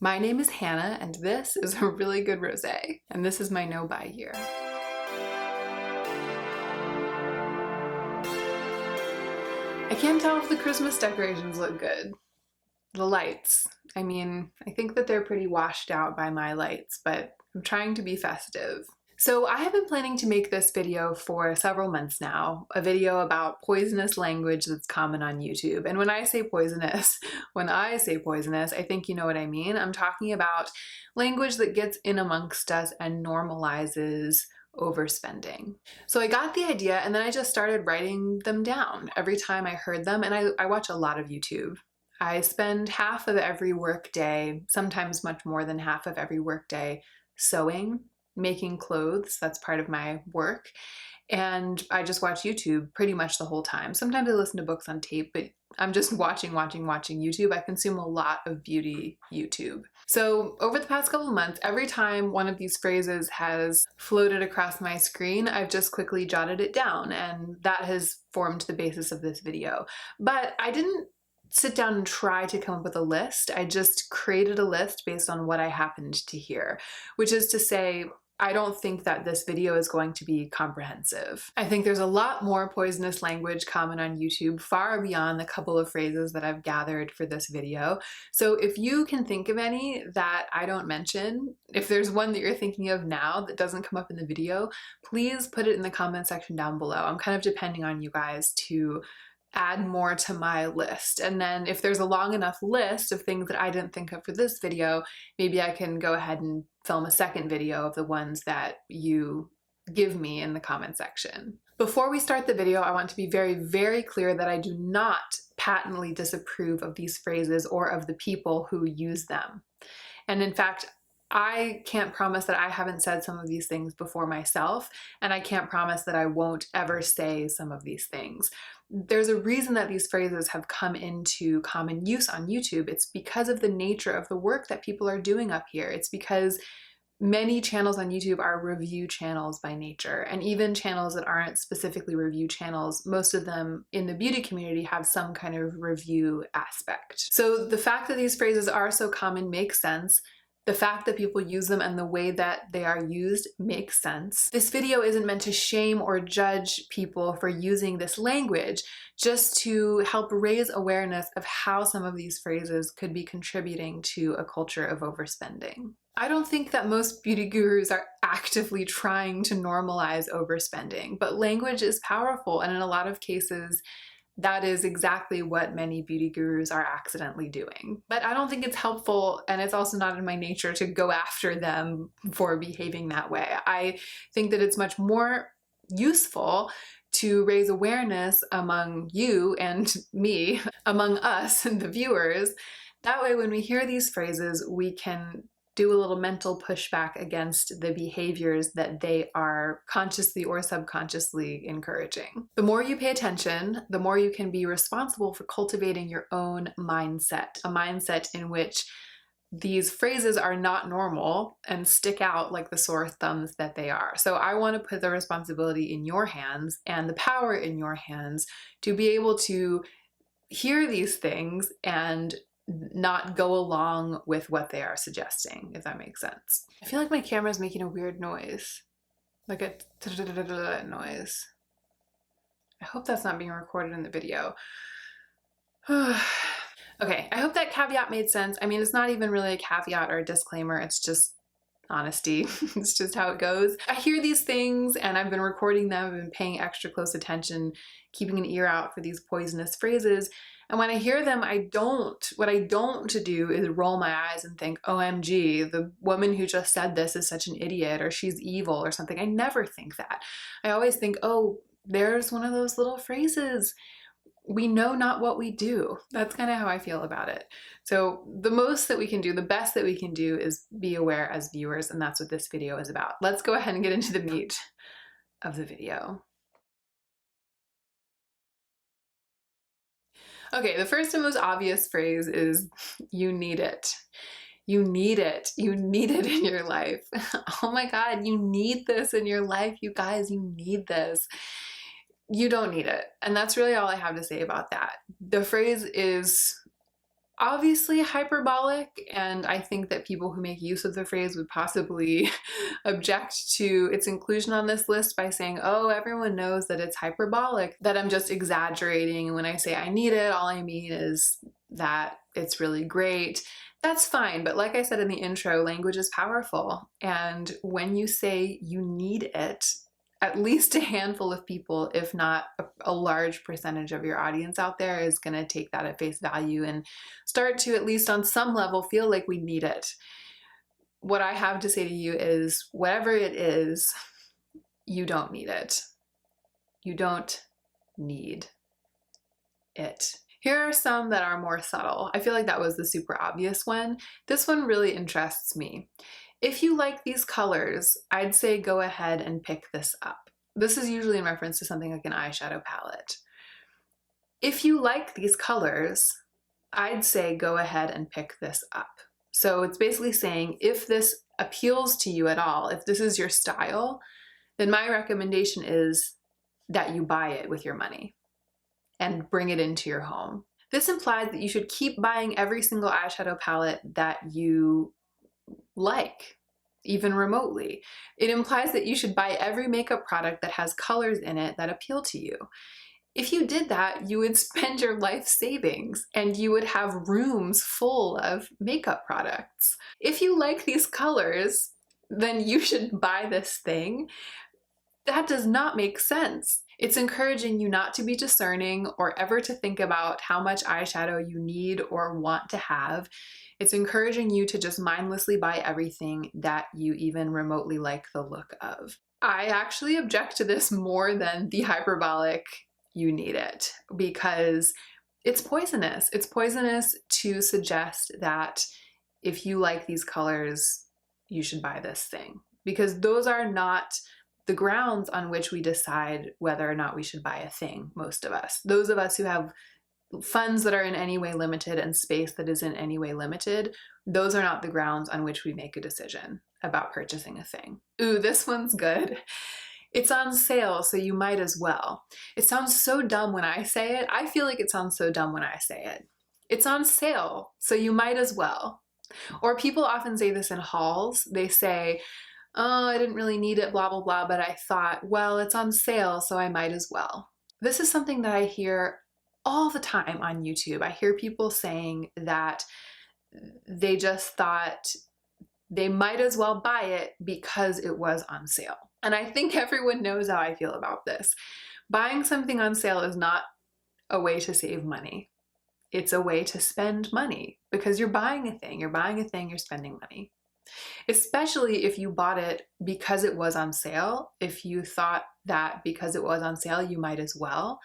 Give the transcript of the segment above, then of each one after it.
My name is Hannah, and this is a really good rosé, and this is my no-buy year. I can't tell if the Christmas decorations look good. The lights. I mean, I think that they're pretty washed out by my lights, but I'm trying to be festive. So I have been planning to make this video for several months now, a video about poisonous language that's common on YouTube. And when I say poisonous, I think you know what I mean. I'm talking about language that gets in amongst us and normalizes overspending. So I got the idea and then I just started writing them down every time I heard them, and I watch a lot of YouTube. I spend half of every work day, sometimes much more than half of every work day, sewing, making clothes. That's part of my work. And I just watch YouTube pretty much the whole time. Sometimes I listen to books on tape, but I'm just watching YouTube. I consume a lot of beauty YouTube. So over the past couple of months, every time one of these phrases has floated across my screen, I've just quickly jotted it down, and that has formed the basis of this video. But I didn't sit down and try to come up with a list. I just created a list based on what I happened to hear, which is to say, I don't think that this video is going to be comprehensive. I think there's a lot more poisonous language common on YouTube, far beyond the couple of phrases that I've gathered for this video. So if you can think of any that I don't mention, if there's one that you're thinking of now that doesn't come up in the video, please put it in the comment section down below. I'm kind of depending on you guys to add more to my list. And then if there's a long enough list of things that I didn't think of for this video, maybe I can go ahead and film a second video of the ones that you give me in the comment section. Before we start the video, I want to be very, very clear that I do not patently disapprove of these phrases or of the people who use them. And in fact, I can't promise that I haven't said some of these things before myself, and I can't promise that I won't ever say some of these things. There's a reason that these phrases have come into common use on YouTube. It's because of the nature of the work that people are doing up here. It's because many channels on YouTube are review channels by nature, and even channels that aren't specifically review channels, most of them in the beauty community have some kind of review aspect. So the fact that these phrases are so common makes sense. The fact that people use them and the way that they are used makes sense. This video isn't meant to shame or judge people for using this language, just to help raise awareness of how some of these phrases could be contributing to a culture of overspending. I don't think that most beauty gurus are actively trying to normalize overspending, but language is powerful, and in a lot of cases, that is exactly what many beauty gurus are accidentally doing. But I don't think it's helpful, and it's also not in my nature to go after them for behaving that way. I think that it's much more useful to raise awareness among you and me, among us and the viewers. That way, when we hear these phrases, we can do a little mental pushback against the behaviors that they are consciously or subconsciously encouraging. The more you pay attention, the more you can be responsible for cultivating your own mindset, a mindset in which these phrases are not normal and stick out like the sore thumbs that they are. So I want to put the responsibility in your hands and the power in your hands to be able to hear these things and not go along with what they are suggesting, if that makes sense. I feel like my camera is making a weird noise, like a noise. I hope that's not being recorded in the video. Okay, I hope that caveat made sense. I mean, it's not even really a caveat or a disclaimer, it's just honesty. It's just how it goes. I hear these things and I've been recording them, I've been paying extra close attention, keeping an ear out for these poisonous phrases. And when I hear them, what I don't do is roll my eyes and think, OMG, the woman who just said this is such an idiot, or she's evil or something. I never think that. I always think, oh, there's one of those little phrases. We know not what we do. That's kind of how I feel about it. So the most that we can do, the best that we can do is be aware as viewers, and that's what this video is about. Let's go ahead and get into the meat of the video. Okay, the first and most obvious phrase is, you need it. You need it. You need it in your life. Oh my God, you need this in your life. You guys, you need this. You don't need it. And that's really all I have to say about that. The phrase is obviously hyperbolic, and I think that people who make use of the phrase would possibly object to its inclusion on this list by saying, oh, everyone knows that it's hyperbolic, that I'm just exaggerating, and when I say I need it, all I mean is that it's really great. That's fine, but like I said in the intro, language is powerful, and when you say you need it, at least a handful of people, if not a large percentage of your audience out there, is going to take that at face value and start to, at least on some level, feel like we need it. What I have to say to you is, whatever it is, you don't need it. You don't need it. Here are some that are more subtle. I feel like that was the super obvious one. This one really interests me. If you like these colors, I'd say go ahead and pick this up. This is usually in reference to something like an eyeshadow palette. If you like these colors, I'd say go ahead and pick this up. So it's basically saying, if this appeals to you at all, if this is your style, then my recommendation is that you buy it with your money and bring it into your home. This implies that you should keep buying every single eyeshadow palette that you like, even remotely. It implies that you should buy every makeup product that has colors in it that appeal to you. If you did that, you would spend your life savings and you would have rooms full of makeup products. If you like these colors, then you should buy this thing. That does not make sense. It's encouraging you not to be discerning or ever to think about how much eyeshadow you need or want to have. It's encouraging you to just mindlessly buy everything that you even remotely like the look of. I actually object to this more than the hyperbolic you need it, because it's poisonous. It's poisonous to suggest that if you like these colors, you should buy this thing, because those are not the grounds on which we decide whether or not we should buy a thing, most of us. Those of us who have funds that are in any way limited and space that is in any way limited, those are not the grounds on which we make a decision about purchasing a thing. Ooh, this one's good. It's on sale, so you might as well. It sounds so dumb when I say it. I feel like it sounds so dumb when I say it. It's on sale, so you might as well. Or people often say this in hauls. They say, oh, I didn't really need it, blah, blah, blah, but I thought, well, it's on sale, so I might as well. This is something that I hear all the time on YouTube. I hear people saying that they just thought they might as well buy it because it was on sale. And I think everyone knows how I feel about this. Buying something on sale is not a way to save money. It's a way to spend money, because you're buying a thing. You're buying a thing, you're spending money. Especially if you bought it because it was on sale. If you thought that because it was on sale, you might as well.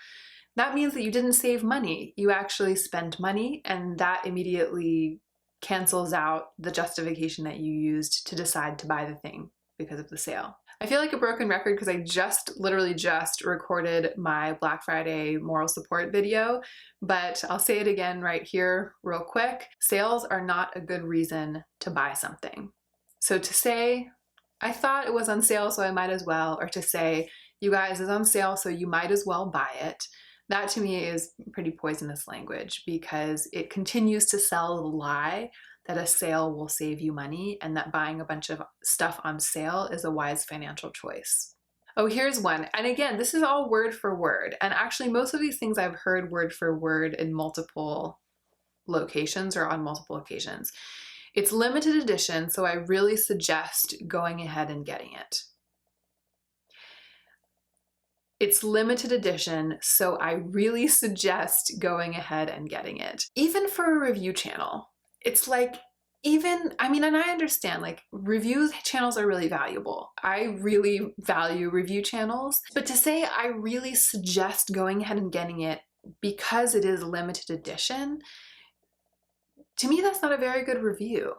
That means that you didn't save money. You actually spent money, and that immediately cancels out the justification that you used to decide to buy the thing because of the sale. I feel like a broken record because I literally just recorded my Black Friday moral support video, but I'll say it again right here real quick. Sales are not a good reason to buy something. So to say, I thought it was on sale, so I might as well, or to say, you guys, it's on sale, so you might as well buy it, that to me is pretty poisonous language, because it continues to sell the lie that a sale will save you money and that buying a bunch of stuff on sale is a wise financial choice. Oh, here's one. And again, this is all word for word. And actually, most of these things I've heard word for word in multiple locations or on multiple occasions. It's limited edition, so I really suggest going ahead and getting it. It's limited edition, so I really suggest going ahead and getting it. Even for a review channel, it's like, and I understand, like, review channels are really valuable. I really value review channels, but to say I really suggest going ahead and getting it because it is limited edition, to me, that's not a very good review.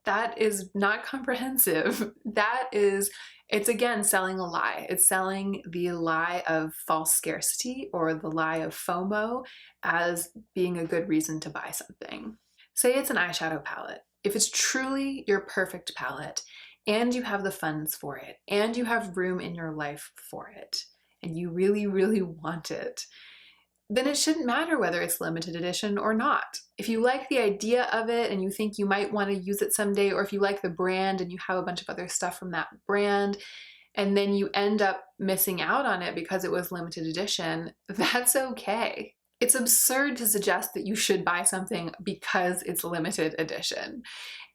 That is not comprehensive. It's again selling a lie. It's selling the lie of false scarcity or the lie of FOMO as being a good reason to buy something. Say it's an eyeshadow palette. If it's truly your perfect palette and you have the funds for it and you have room in your life for it and you really, really want it, then it shouldn't matter whether it's limited edition or not. If you like the idea of it and you think you might want to use it someday, or if you like the brand and you have a bunch of other stuff from that brand, and then you end up missing out on it because it was limited edition, that's okay. It's absurd to suggest that you should buy something because it's limited edition.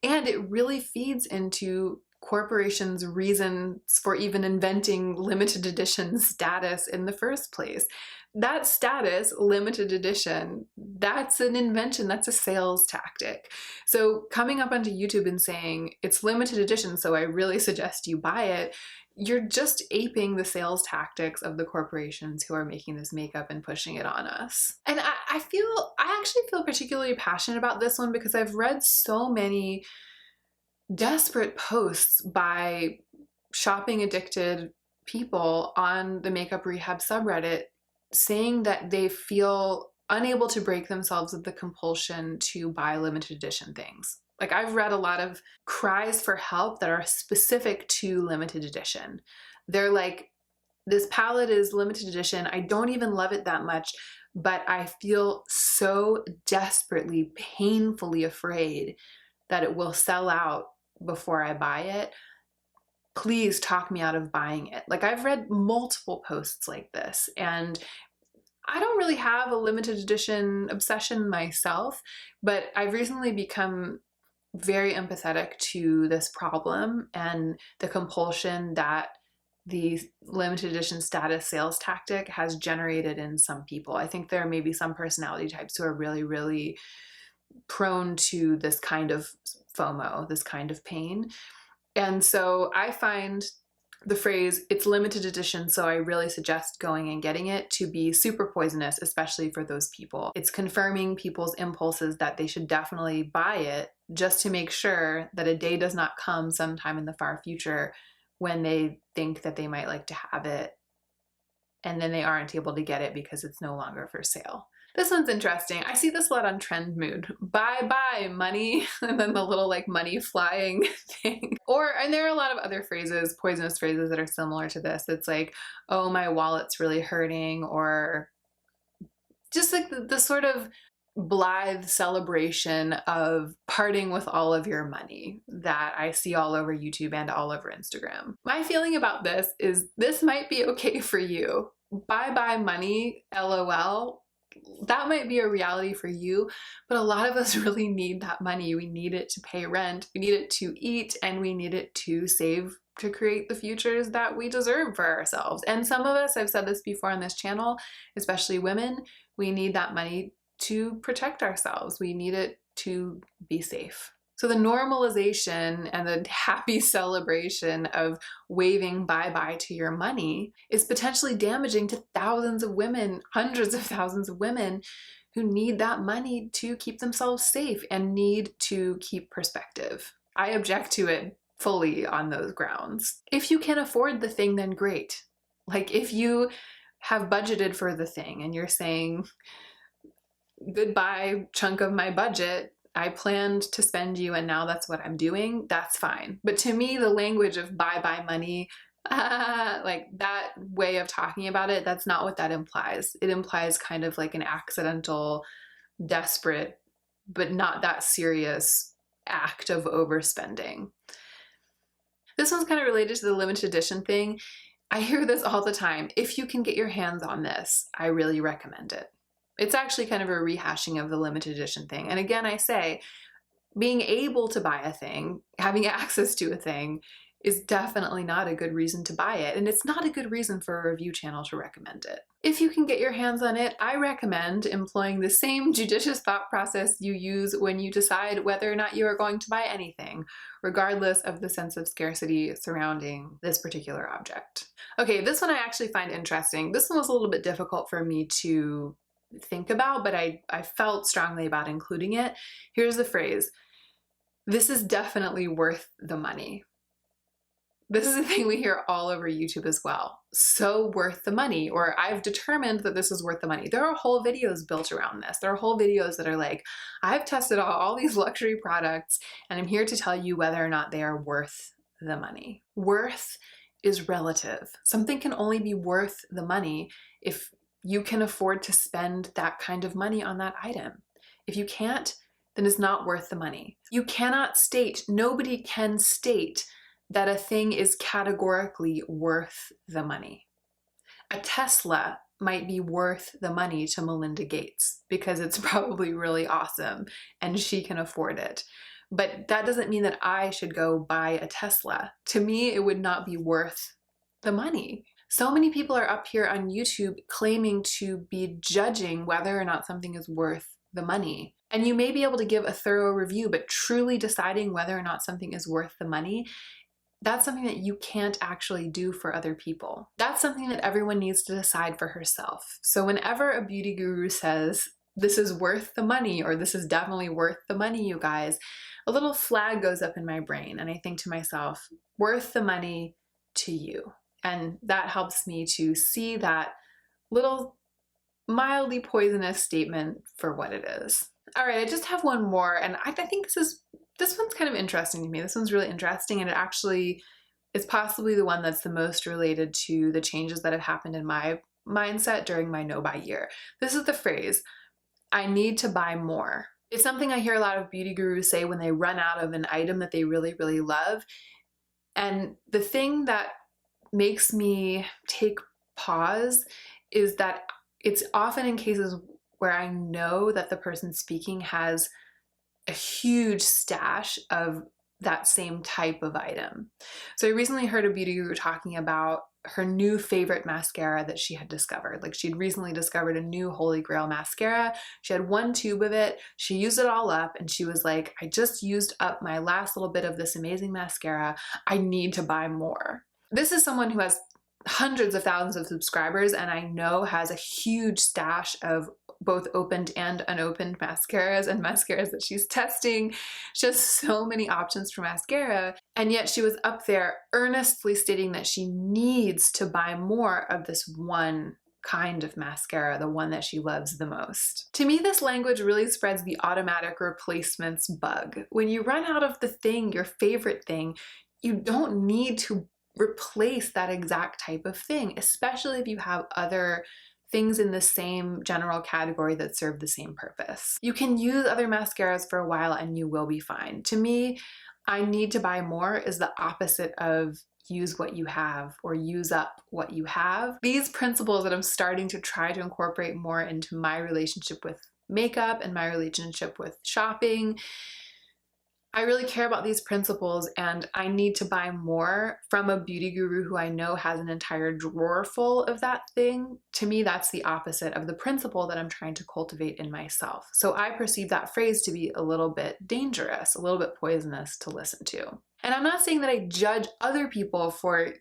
And it really feeds into corporations' reasons for even inventing limited edition status in the first place. That status, limited edition, that's an invention, that's a sales tactic. So coming up onto YouTube and saying it's limited edition, so I really suggest you buy it, you're just aping the sales tactics of the corporations who are making this makeup and pushing it on us. And I actually feel particularly passionate about this one because I've read so many desperate posts by shopping addicted people on the makeup rehab subreddit saying that they feel unable to break themselves of the compulsion to buy limited edition things. Like, I've read a lot of cries for help that are specific to limited edition. They're like, this palette is limited edition. I don't even love it that much, but I feel so desperately, painfully afraid that it will sell out before I buy it. Please talk me out of buying it. Like, I've read multiple posts like this, and I don't really have a limited edition obsession myself, but I've recently become very empathetic to this problem and the compulsion that the limited edition status sales tactic has generated in some people. I think there may be some personality types who are really, really prone to this kind of FOMO, this kind of pain. And so I find the phrase, it's limited edition, so I really suggest going and getting it, to be super poisonous, especially for those people. It's confirming people's impulses that they should definitely buy it, just to make sure that a day does not come sometime in the far future when they think that they might like to have it, and then they aren't able to get it because it's no longer for sale. This one's interesting. I see this a lot on Trend Mood. Bye bye money, and then the little like money flying thing. And there are a lot of other phrases, poisonous phrases that are similar to this. It's like, oh, my wallet's really hurting, or just like the sort of blithe celebration of parting with all of your money that I see all over YouTube and all over Instagram. My feeling about this is this might be okay for you. Bye bye money, LOL. That might be a reality for you, but a lot of us really need that money. We need it to pay rent, we need it to eat, and we need it to save to create the futures that we deserve for ourselves. And some of us, I've said this before on this channel, especially women, we need that money to protect ourselves. We need it to be safe. So the normalization and the happy celebration of waving bye-bye to your money is potentially damaging to thousands of women, hundreds of thousands of women who need that money to keep themselves safe and need to keep perspective. I object to it fully on those grounds. If you can afford the thing, then great. Like, if you have budgeted for the thing and you're saying, goodbye chunk of my budget, I planned to spend you and now that's what I'm doing, that's fine. But to me, the language of bye-bye money, like that way of talking about it, that's not what that implies. It implies kind of like an accidental, desperate, but not that serious act of overspending. This one's kind of related to the limited edition thing. I hear this all the time. If you can get your hands on this, I really recommend it. It's actually kind of a rehashing of the limited edition thing. And again, I say, being able to buy a thing, having access to a thing, is definitely not a good reason to buy it. And it's not a good reason for a review channel to recommend it. If you can get your hands on it, I recommend employing the same judicious thought process you use when you decide whether or not you are going to buy anything, regardless of the sense of scarcity surrounding this particular object. Okay, this one I actually find interesting. This one was a little bit difficult for me to think about, but I felt strongly about including it. Here's the phrase: this is definitely worth the money. This is a thing we hear all over YouTube as well. So worth the money, or I've determined that this is worth the money. There are whole videos built around this. There are whole videos that are like, I've tested all these luxury products and I'm here to tell you whether or not they are worth the money. Worth is relative. Something can only be worth the money if you can afford to spend that kind of money on that item. If you can't, then it's not worth the money. You cannot state, nobody can state that a thing is categorically worth the money. A Tesla might be worth the money to Melinda Gates because it's probably really awesome and she can afford it. But that doesn't mean that I should go buy a Tesla. To me, it would not be worth the money. So many people are up here on YouTube claiming to be judging whether or not something is worth the money. And you may be able to give a thorough review, but truly deciding whether or not something is worth the money, that's something that you can't actually do for other people. That's something that everyone needs to decide for herself. So whenever a beauty guru says, this is worth the money, or this is definitely worth the money, you guys, a little flag goes up in my brain and I think to myself, worth the money to you. And that helps me to see that little mildly poisonous statement for what it is. All right, I just have one more, and I think this one's kind of interesting to me. This one's really interesting, and it actually is possibly the one that's the most related to the changes that have happened in my mindset during my no-buy year. This is the phrase, I need to buy more. It's something I hear a lot of beauty gurus say when they run out of an item that they really, really love. And the thing that makes me take pause is that it's often in cases where I know that the person speaking has a huge stash of that same type of item. So I recently heard a beauty guru talking about her new favorite mascara that she had discovered. Like, she'd recently discovered a new Holy Grail mascara. She had one tube of it. She used it all up and she was like, I just used up my last little bit of this amazing mascara. I need to buy more. This is someone who has hundreds of thousands of subscribers and I know has a huge stash of both opened and unopened mascaras and mascaras that she's testing. She has so many options for mascara, and yet she was up there earnestly stating that she needs to buy more of this one kind of mascara, the one that she loves the most. To me, this language really spreads the automatic replacements bug. When you run out of the thing, your favorite thing, you don't need to replace that exact type of thing, especially if you have other things in the same general category that serve the same purpose. You can use other mascaras for a while and you will be fine. To me, I need to buy more is the opposite of use what you have or use up what you have. These principles that I'm starting to try to incorporate more into my relationship with makeup and my relationship with shopping, I really care about these principles and I need to buy more from a beauty guru who I know has an entire drawer full of that thing. To me, that's the opposite of the principle that I'm trying to cultivate in myself. So I perceive that phrase to be a little bit dangerous, a little bit poisonous to listen to. And I'm not saying that I judge other people for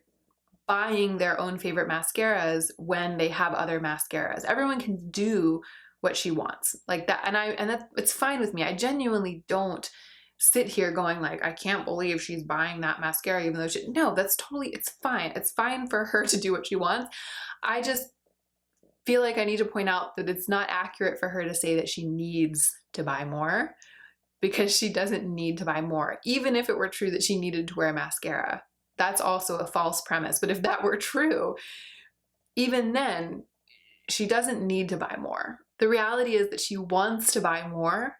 buying their own favorite mascaras when they have other mascaras. Everyone can do what she wants like that. And it's fine with me. I genuinely don't sit here going like, I can't believe she's buying that mascara even though no, that's totally, it's fine. It's fine for her to do what she wants. I just feel like I need to point out that it's not accurate for her to say that she needs to buy more, because she doesn't need to buy more. Even if it were true that she needed to wear mascara, that's also a false premise. But if that were true, even then, she doesn't need to buy more. The reality is that she wants to buy more,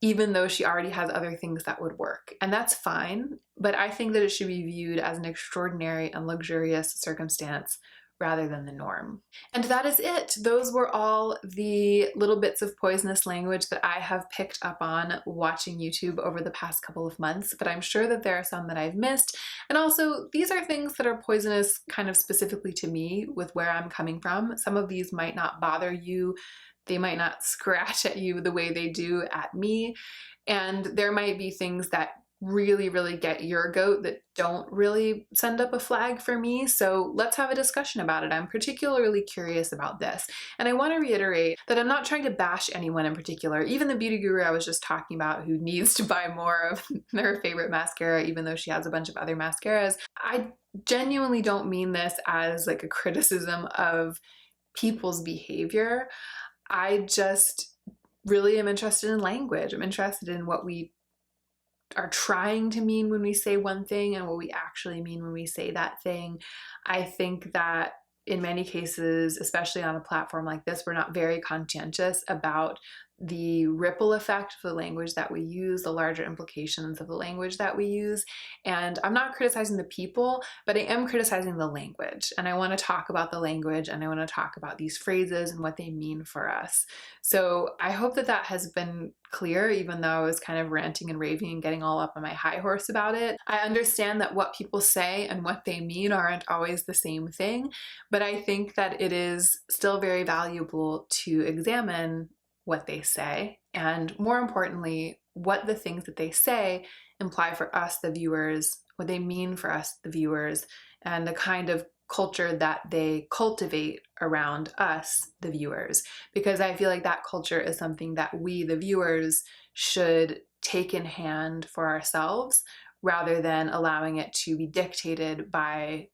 even though she already has other things that would work. And that's fine, but I think that it should be viewed as an extraordinary and luxurious circumstance rather than the norm. And that is it. Those were all the little bits of poisonous language that I have picked up on watching YouTube over the past couple of months, but I'm sure that there are some that I've missed. And also, these are things that are poisonous kind of specifically to me with where I'm coming from. Some of these might not bother you. They might not scratch at you the way they do at me. And there might be things that really, really get your goat that don't really send up a flag for me. So let's have a discussion about it. I'm particularly curious about this. And I want to reiterate that I'm not trying to bash anyone in particular. Even the beauty guru I was just talking about who needs to buy more of her favorite mascara, even though she has a bunch of other mascaras. I genuinely don't mean this as like a criticism of people's behavior. I just really am interested in language. I'm interested in what we are trying to mean when we say one thing and what we actually mean when we say that thing. I think that in many cases, especially on a platform like this, we're not very conscientious about the ripple effect of the language that we use, the larger implications of the language that we use. And I'm not criticizing the people, but I am criticizing the language. And I want to talk about the language, and I want to talk about these phrases and what they mean for us. So I hope that that has been clear, even though I was kind of ranting and raving and getting all up on my high horse about it. I understand that what people say and what they mean aren't always the same thing, but I think that it is still very valuable to examine what they say, and more importantly, what the things that they say imply for us, the viewers, what they mean for us, the viewers, and the kind of culture that they cultivate around us, the viewers. Because I feel like that culture is something that we, the viewers, should take in hand for ourselves, rather than allowing it to be dictated by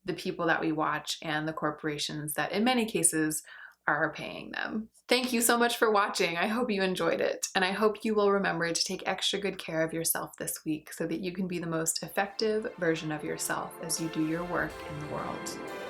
the people that we watch and the corporations that in many cases are paying them. Thank you so much for watching. I hope you enjoyed it, and I hope you will remember to take extra good care of yourself this week so that you can be the most effective version of yourself as you do your work in the world.